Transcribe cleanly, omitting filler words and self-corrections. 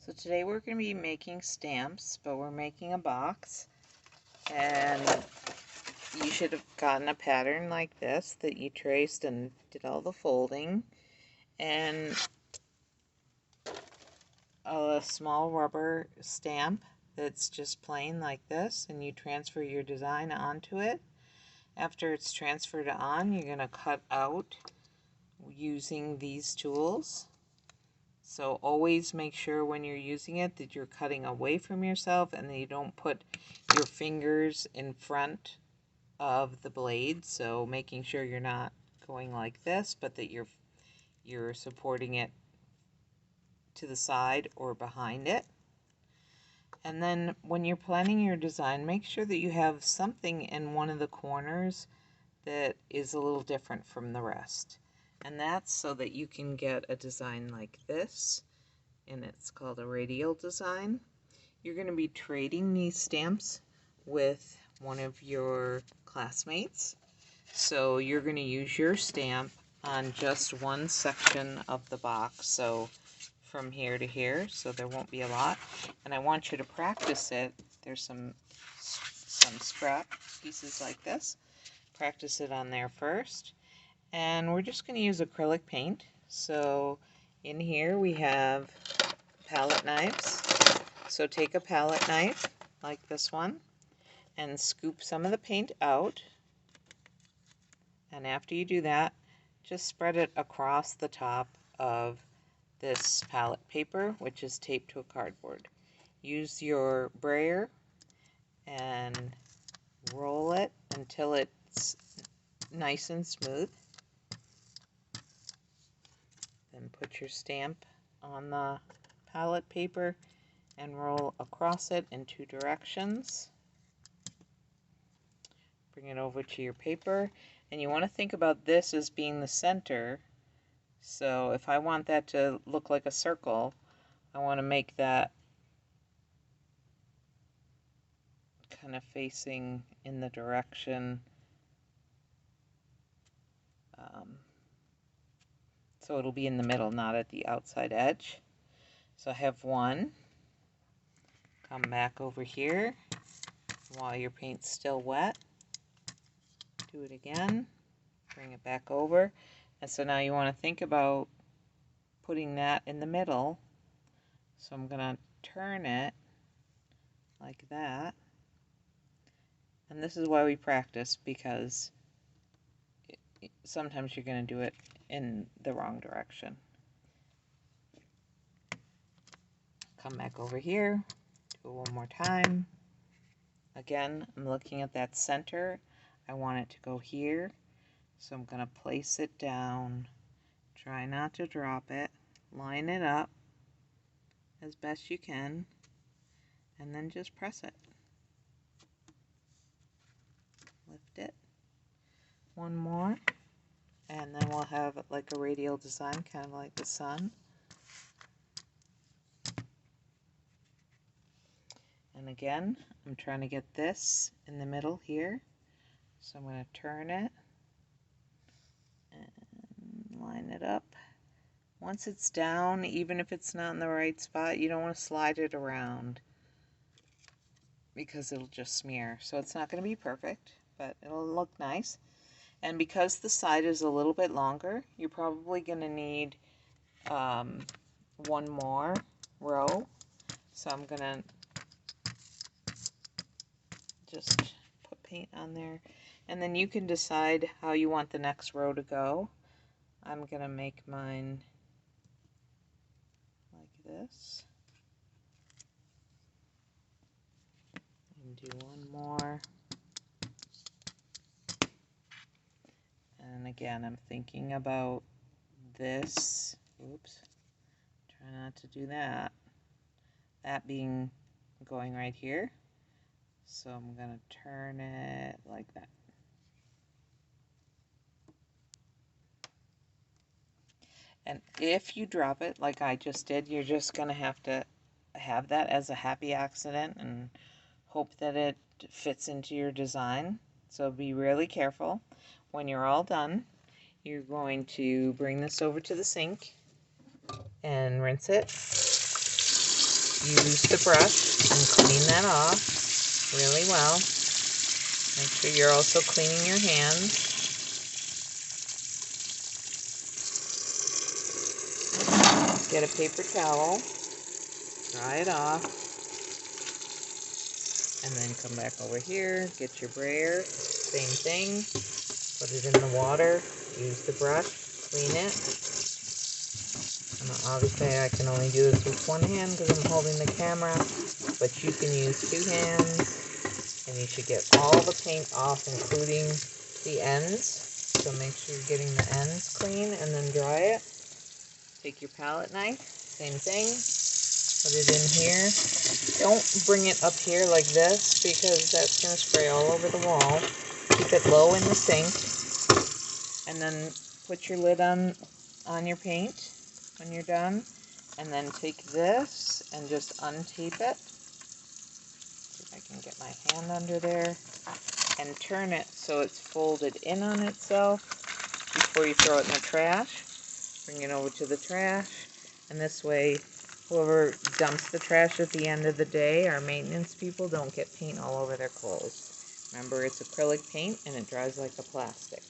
So today we're going to be making stamps, but we're making a box, and you should have gotten a pattern like this that you traced and did all the folding, and a small rubber stamp that's just plain like this, and you transfer your design onto it. After it's transferred on, you're going to cut out using these tools. So always make sure when you're using it that you're cutting away from yourself and that you don't put your fingers in front of the blade. So making sure you're not going like this, but that you're supporting it to the side or behind it. And then when you're planning your design, make sure that you have something in one of the corners that is a little different from the rest. And that's so that you can get a design like this, and it's called a radial design. You're going to be trading these stamps with one of your classmates. So you're going to use your stamp on just one section of the box, so from here to here, so there won't be a lot. And I want you to practice it. There's some scrap pieces like this. Practice it on there first. And we're just going to use acrylic paint. So in here we have palette knives. So take a palette knife like this one and scoop some of the paint out. And after you do that, just spread it across the top of this palette paper, which is taped to a cardboard. Use your brayer and roll it until it's nice and smooth. Then put your stamp on the palette paper and roll across it in two directions. Bring it over to your paper, and you want to think about this as being the center. So if I want that to look like a circle, I want to make that kind of facing in the direction so it'll be in the middle, not at the outside edge. So I have one. Come back over here while your paint's still wet. Do it again. Bring it back over. And so now you want to think about putting that in the middle. So I'm going to turn it like that. And this is why we practice, because sometimes you're going to do it in the wrong direction. Come back over here, do it one more time. Again, I'm looking at that center. I want it to go here, so I'm going to place it down. Try not to drop it. Line it up as best you can, and then just press it. Lift it. One more, and then we'll have like a radial design, kind of like the sun. And again, I'm trying to get this in the middle here. So I'm going to turn it and line it up. Once it's down, even if it's not in the right spot, you don't want to slide it around because it'll just smear. So it's not going to be perfect, but it'll look nice. And because the side is a little bit longer, you're probably going to need one more row. So I'm going to just put paint on there, and then you can decide how you want the next row to go. I'm gonna make mine like this and do one more, and again I'm thinking about this. Oops, try not to do that being going right here. So I'm going to turn it like that. And if you drop it like I just did, you're just going to have that as a happy accident and hope that it fits into your design. So be really careful. When you're all done, you're going to bring this over to the sink and rinse it. use the brush and clean that off really well. Make sure you're also cleaning your hands. Get a paper towel, dry it off, and then come back over here, get your brayer, same thing, put it in the water, use the brush, clean it. And obviously I can only do this with one hand because I'm holding the camera, but you can use two hands, and you should get all the paint off, including the ends. So make sure you're getting the ends clean and then dry it. Take your palette knife, same thing, put it in here. Don't bring it up here like this because that's going to spray all over the wall. Keep it low in the sink, and then put your lid on your paint when you're done, and then take this and just untape it. See if I can get my hand under there, and turn it so it's folded in on itself before you throw it in the trash. Bring it over to the trash, and this way whoever dumps the trash at the end of the day, our maintenance people, don't get paint all over their clothes. Remember, it's acrylic paint and it dries like a plastic.